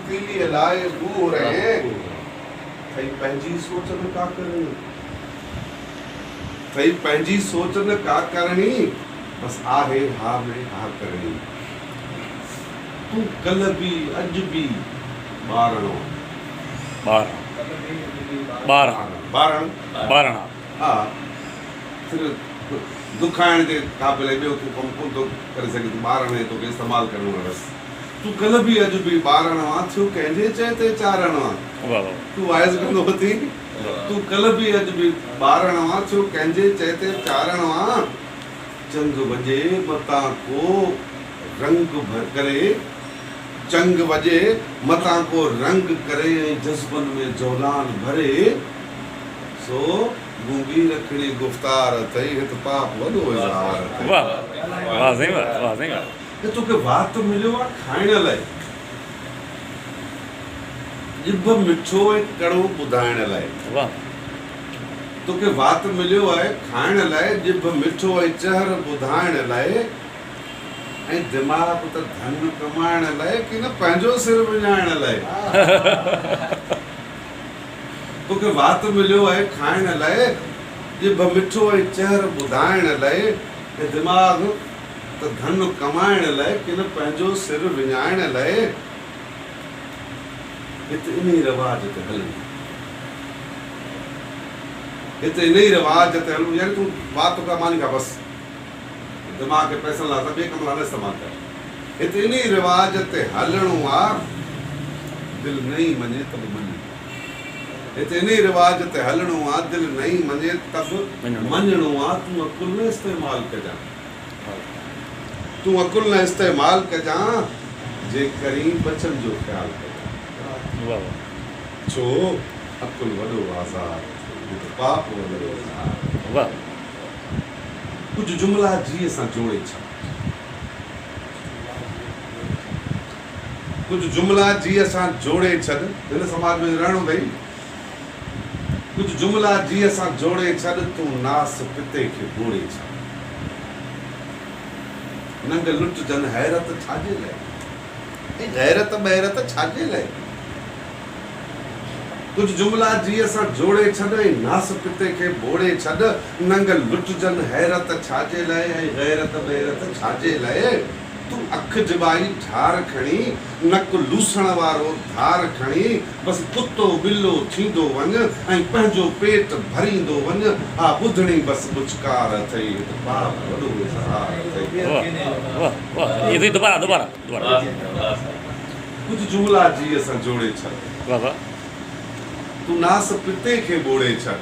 तीली लाए बू रहे थई पंहिंजी सोच में का करणी थई पंहिंजी सोच में का करणी बस आहे हा में हा करणी तू कल भी अज भी बारणो बारणा हा सिर्फ दुखाइण जे क़ाबिल ॿियो तूं कमु कोन थो करे सघे तूं ॿारण में तोखे इस्तेमालु करिणो आहे बसि तूं कल बि अॼु बि ॿारणो आहे थियो कंहिंजे चए ते चारणो आहे तूं वाइज़ कंदो थी तूं कल बि अॼु बि ॿारणो आहे थियो कंहिंजे चए ते चारणो आहे चंग वॼे मतां को रंग भर करे चंग वॼे मतां को रंग करे ऐं जज़्बनि में जौलान भरे सो गूंगी रखणी गुफ़्तार अथई हित पाप वॾो इज़हार अथई वाह सही वाह तोखे वात मिलियो आहे खाइण लाइ ॼिभ मिठो ऐं कड़ो ॿुधाइण लाइ वाह तोखे वात मिलियो आहे खाइण लाइ ॼिभ मिठो ऐं चहर ॿुधाइण लाइ ऐं दिमाग़ त धन कमाइण लाइ की न पंहिंजो सिर विञाइण लाइ तोखे वात मिलियो आहे खाइण लाइ ॼिभ मिठो ऐं चहर ॿुधाइण लाइ ऐं दिमाग़ त धन कमाइण लाइ की न पंहिंजो सिर विञाइण लाइ हिते इन ई रवाज ते हलूं हिते इन ई रवाज ते हलूं यानी तूं बात का मानी का बस दिमाग़ खे पैसनि लाइ त ॿिए कम लाइ न इस्तेमालु कर हिते इन ई रिवाज ते हलणो आहे दिलि न ई मञे त बि मञे हिते इन ई रिवाज ते हलणो आहे दिलि न ई मञे त बि मञणो आहे तूं अकुल न इस्तेमालु कजां तूं अकुल न इस्तेमालु कजां जे करी बचन जो ख़्यालु कजां छो अकुल वॾो आज़ार पाप वॾो आज़ार कुछ जुमला जी सां जोड़े छॾ कुछ जुमला जी सां जोड़े छॾ हिन समाज में रहणो अथई कुछ जुमला जी सां जोड़े छॾ तूं नास पिते खे ॿोड़े छॾ नंग लुट जन हैरत छाजे लाइ गैरत बहरत छाजे लाइ कुछ जुमला जी सां जोड़े छॾ ऐं नास पिते खे ॿोड़े छॾ नंग लुटजन हैरत छाजे लाइ ऐं गैरत बहरत छाजे लाइ तूं अख जबाई ठार खणी नक लूसण वारो धार खणी बसि कुतो बिल्लो थींदो वञ ऐं पंहिंजो पेट भरींदो वञ हा ॿुधणी बसि बुचकार अथई पाप वॾो इज़हार अथई दोबारा कुछ जुमला जी सां जोड़े छॾ तूं नास पिते खे ॿोड़े छॾ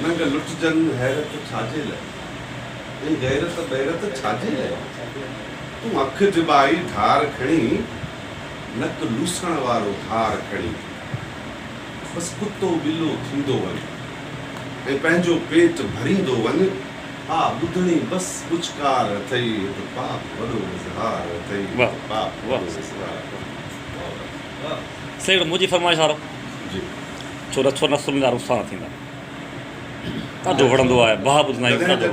नंग लुटजन हैरत छाजे लाइ ऐं गैरत बहरत छाजे लाइ तूं अख जिबाई धार खणी नक लूसण वारो धार खणी बसि कुतो बिल्लो थींदो वञ ऐं पंहिंजो पेट भरींदो वञ हा ॿुधणी बसि पुचकार अथई त पाप वॾो इज़हार अथई पाप वॾो इज़हार सही मुंहिंजी फरमाइश वारो छो रछो न सुम्हंदा रुसा थींदा ॾाढो वणंदो आहे भाउ ॿुधंदा आहियूं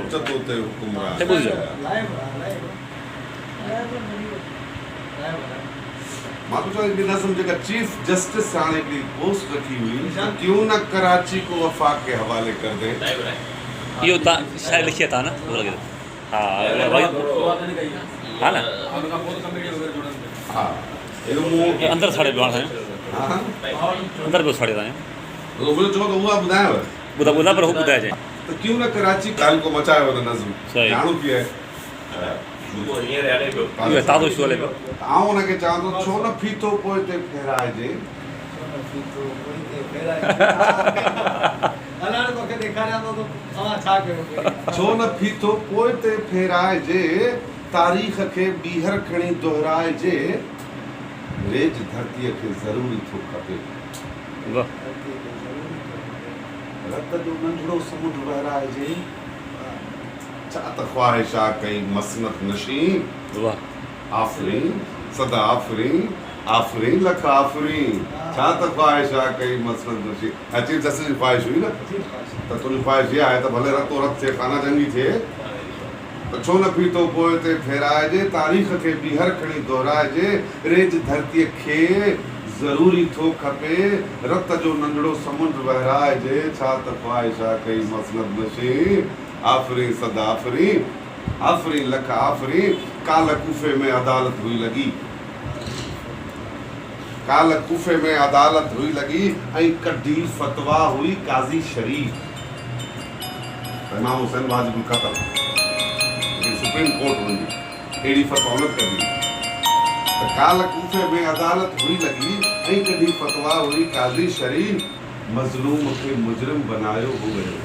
मां तो हिकिड़ी नज़म जेका चीफ जस्टिस हाणे हिकिड़ी पोस्ट रखी हुई क्यों न कराची को वफाक के हवाले कर दे इहो तव्हां शायदि लिखी था न हा हा न हा अंदरि साड़े पियो हाणे अंदरि पियो साड़े तव्हां चओ त उहा ॿुधायांव ॿुधा पर हू ॿुधाइजे त क्यों न कराची काल को मचायो हुन नज़म ॼाणो की आहे ताज़ो इशू हले पियो आउं हुनखे चवां थो छो न फीथो पोइ ते फेराइजे छो न फीथो पोइ ते फेराइजे तारीख़ खे ॿीहर खणी दोहिराइजे वेझ धरतीअ खे ज़रूरी थो खपे रत जो नंढड़ो समुंड वहिराइजे छा त ख्वाहिशा कई मसनत नशी आफ़रीन सदा आफ़रीन आफ़रीन लख आफ़रीन छा त ख्वाहिशा कई मसनत नशी चीफ जस्टिस जी ख्वाहिश हुई न त तुंहिंजी ख्वाहिश इहा आहे त भले रतो रत थिए खाना जंगी थिए त छो न पीतो पोइ ते फेराइजे, तारीख़ खे ॿीहर खणी दोहिराइजे, रेज धरतीअ खे ज़रूरी थो खपे, रत जो नंढड़ो समुंड वहिराइजे, छा त ख्वाहिशा कई मसनद नशी, आफ़री सद आफ़री, आफ़री लख आफ़री। काल कूफे में अदालत हुई लॻी, काल कूफे में अदालत हुई लॻी, ऐं कढी फ़तवा हुई काज़ी शरीफ़, इमाम हुसैन वाजिबुल क़त्ल, सुप्रीम कोर्ट वञी अहिड़ी फ़तवा न कढी। त काल कूफे में अदालत हुई लॻी, ऐं कढी फ़तवा हुई काज़ी शरीफ़, मज़लूम खे मुजरिम बनायो हो वियो।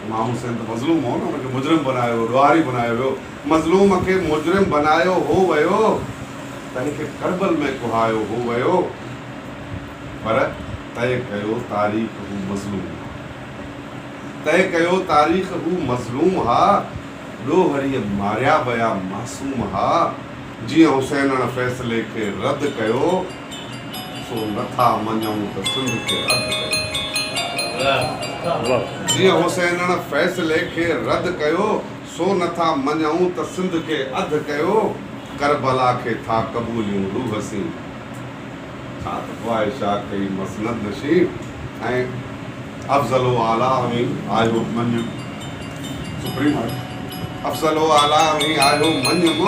इमाम हुसैन त मज़लूम हो न, हुनखे मुजरिम बनायो वियो, ॾुआरी बनायो वियो। मज़लूम खे मुजरिम बनायो हो वियो, तंहिंखे करबल में कुहायो हो वियो, पर तय कयो तारीख़ हू मज़लूम, तय कयो तारीख़ हू मज़लूम हा, ॾोहरीअ मारिया विया मासूम हा। जीअं हुसैनण फ़ैसिले खे रद्द कयो, सो नथा मञूं त सिंध खे अधु कयो। जीअं हुसैनण फ़ैसिले खे रद्द कयो, सो नथा मञूं त सिंध खे अधु कयो, करबला खे था क़बूलियूं रूह सी, छा त ख्वाहिशा कई मसनद नशी, ऐं अफ़ज़लो आला में आयो मञ, सुप्रीम अफ़ज़लो आला में आयो मञम,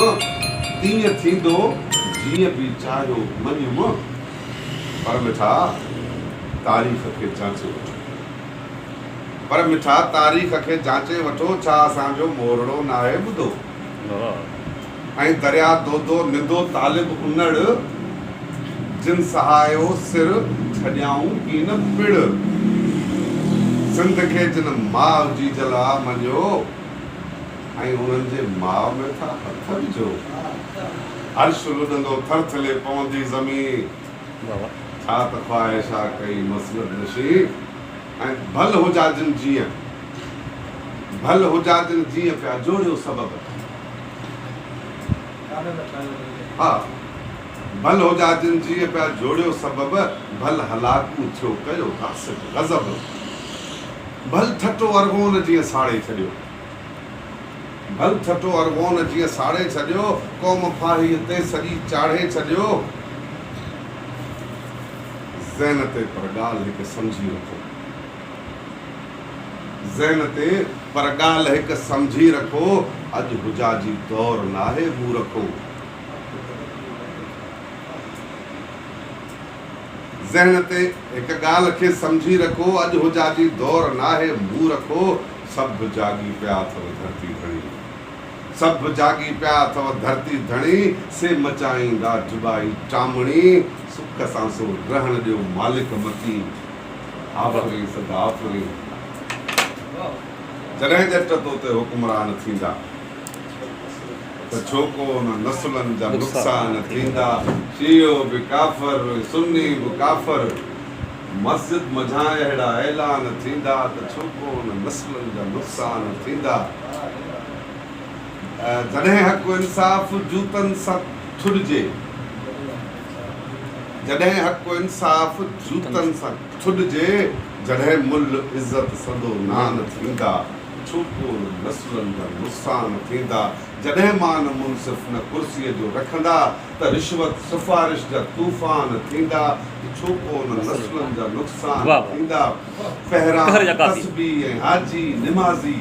तीअं थींदो जीअं बि चाहियो मञम, पर मिठा तारीख़ खे जांचे वठो, पर मिठा तारीख़ खे जांचे वठो, छा असांजो मोरड़ो नाहे ॿुधो, ऐं दरिया दोदो निदो तालिब उनड़, जिन सहायो सिर छॾियाऊं की न पिड़, सिंध खे जिन माउ जी जला मञियो, ऐं उन्हनि जे माउ में था हथ विझो, अर्श लुॾंदो थरथले पवंदी ज़मीन, छा त ख्वाहिशा कई मसनद नशी, ऐं भल हुजाजिन जीअं, भल हुजाजिन जीअं पिया जोड़ियो सबब, हा भल हुजाजिन जीअं पिया जोड़ियो सबब, भल हलाकू थियो कयो कासिक गज़ब, भल ठटो अरगोन जीअं साड़े छॾियो, भल ठटो अरगोन जीअं साड़े छॾियो, क़ौम फाहीअ ते सॼी चाढ़े छॾियो, ज़हन ते पर ॻाल्हि हिकु सम्झी रखो, ज़हन ते पर ॻाल्हि हिकु सम्झी रखो, अॼु हुजाजी दौर नाहे मूं रखो, ज़हन ते हिकु ॻाल्हि खे सम्झी रखो, अॼु हुजाजी दौर नाहे मूं रखो, सभु जागी पिया अथव धरती धणी, सभु जागी पिया अथव धरती धणी, से मचाईंदा जुबाई टामणी, सुख सां सो रहण ॾियो मालिक मती, आफ़री सदा आफ़री। जॾहिं जट तो ते हुकुमरान थींदा, त छोको न नस्लनि जा नुक़सान थींदा, शियो बि काफ़र सुन्नी बि काफ़र, मस्जिद मझां अहिड़ा ऐलान थींदा, त छोको न नस्लनि जा नुक़सान थींदा। जॾहिं हक़ इंसाफ़ जूतनि सां छुॾिजे, जॾहिं हक़ इंसाफ़ जूतनि सां छुॾिजे, जॾहिं मुल इज़त सदो नान थींदा, छोको न नस्लनि जा नुक़सान थींदा। जॾहिं मान मुनसिफ़ न कुर्सीअ जो रखंदा, त रिश्वत सिफ़ारिश जा तूफ़ान थींदा, छोको न नस्लनि जा नुक़सान थींदा। पहिरां तस्बीह ऐं हाजी निमाज़ी,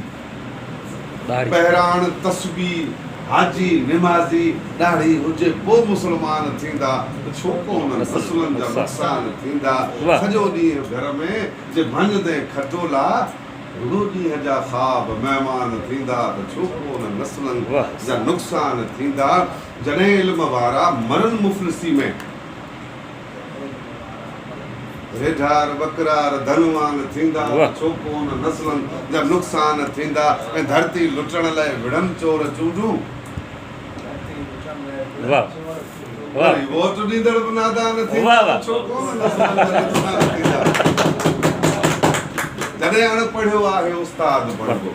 पहिरां तस्बीह हाजी निमाज़ी ॾाढ़ी हुजे पोइ मुस्लमान थींदा, त छोको न नस्लनि जा नुक़सान थींदा। सॼो ॾींहुं घर में जे भञदे खटोला, रुॻो ॾींहं जा ख़्वाब महिमान थींदा, त छोको न नस्लनि जा नुक़सान थींदा। जॾहिं इल्म वारा मरन मुफ़लिसी में, रेढार बकरार धनवान थींदा, छोको न नस्लनि जा नुक़सान थींदा। ऐं धरती लुटण लाइ विढ़नि चोर चूंडूं, वोट ॾींदड़ बि नादान थींदा, छोको न नस्लनि जा नुक़सान थींदा। जॾहिं अणपढ़ियो आहे उस्ताद बणिबो,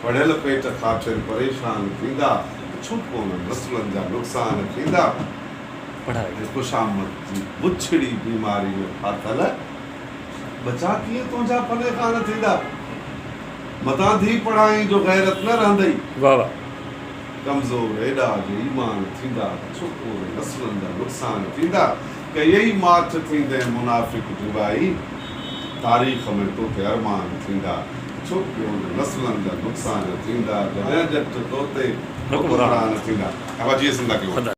पढ़ियल पेट ख़ातिर परेशान थींदा, छोको न नस्लनि जा नुक़सान थींदा। ख़ुशामद जी बुछड़ी बीमारी में फाथल, बचा कीअं तुंहिंजा फले कान थींदा। मता धी पढ़ाई जो गैरत न रहंदई वाह वाह कमज़ोर एॾा जो ईमान थींदा छोकिरो नस्लनि जा नुक़सान थींदा के यही मार्च थींदे मुनाफ़िक जुबाई तारीख़ में तोखे अरमान थींदा छोकिरो नस्लनि जा नुक़सान थींदा जॾहिं जट तोते हुक्मरान थींदा अब अची सिंधा कयो